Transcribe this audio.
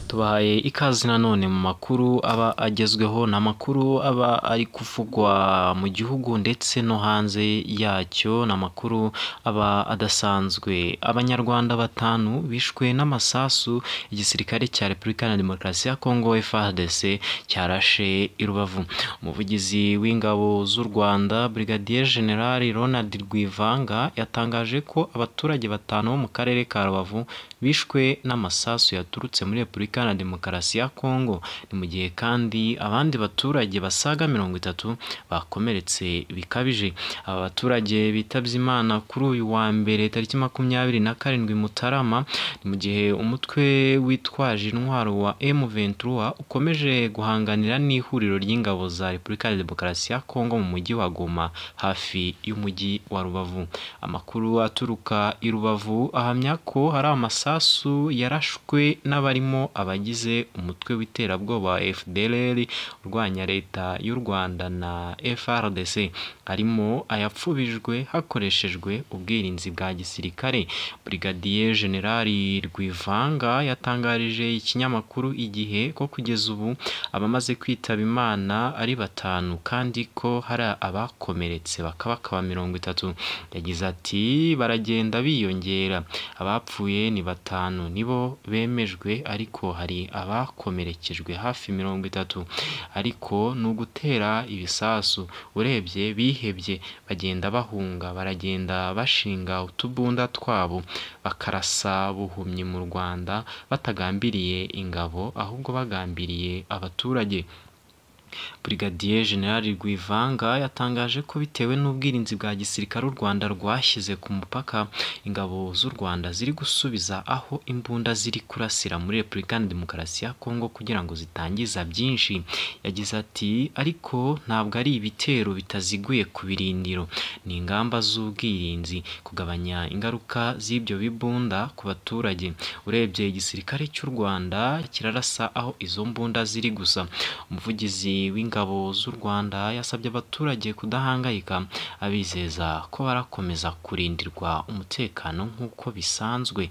Tubahaye ikaze nanone mu makuru aba agezweho, ni amakuru aba ari kuvugwa mu gihugu ndetse no hanze yacyo, ni amakuru aba adasanzwe. Abanyarwanda batanu bishwe n'amasasu igisirikare cya Repubulika Iharanira Demokarasi ya Kongo FARDC cyarashe i Rubavu. Umuvugizi w'ingabo z'u Rwanda Brigadier General Ronald Rwivanga yatangaje ko abaturage batanu bo mu karere ka Rubavu bishwe n'amasasu yaturutse muri Repubulika Iharanira Demokarasi ya Kongo. Ni mu gihe kandi abandi baturage basaga 30 bakomeretse bikabije. Aba baturage bitabye Imana kuri uyu wa mbere tariki 27 Mutarama, ni mu gihe umutwe witwaje intwaro wa M23 ukomeje guhanganira n'ihuriro ry'ingabo za Repubulika Iharanira Demokarasi ya Kongo mu mujyi wa Goma hafi y'umujyi wa Rubavu. Amakuru aturuka i Rubavu ahamya ko hari amasasu yarashwe n'abarimo abagize umutwe w'iterabwoba wa FDLR urwanya leta y'u Rwanda na FARDC, harimo ayapfubijwe hakoreshejwe ubwirinzi bwa gisirikare. Brigadier General Rwivanga yatangarije ikinyamakuru Igihe ko kugeza ubu abamaze kwitaba Imana ari 5 kandi ko hari abakomeretse bakaba 30. Yagize ati baragenda biyongera, abapfuye ni 5 nibo bemejwe ariko hari abakomerekejwe hafi 30, ariko n'ugutera ibisasu. Urebye bihebye, bagenda bahunga, baragenda bashinga utubunda twabo bakarasa buhumyi mu Rwanda batagambiriye ingabo ahubwo bagambiriye abaturage. Brigadier General Rwivanga yatangaje ko bitewe n'ubwirinzi bwa gisirikare u Rwanda rwashyize ku mupaka, ingabo z'u Rwanda ziri gusubiza aho imbunda ziri kurasira muri Repubulika Iharanira Demokarasi ya Kongo kugira ngo zitangiza byinshi. Yagize ati ariko ntabwo ari ibitero bitaziguye ku birindiro, ni ingamba z'ubwirinzi kugabanya ingaruka z'ibyo bibunda ku baturage. Urebye igisirikare cy'u Rwanda kirarasa aho izo mbunda ziri gusa. Umuvugizi w'ingabo z'u Rwanda yasabye abaturage kudahangayika, abizeza ko barakomeza kurindirwa umutekano nk'uko bisanzwe.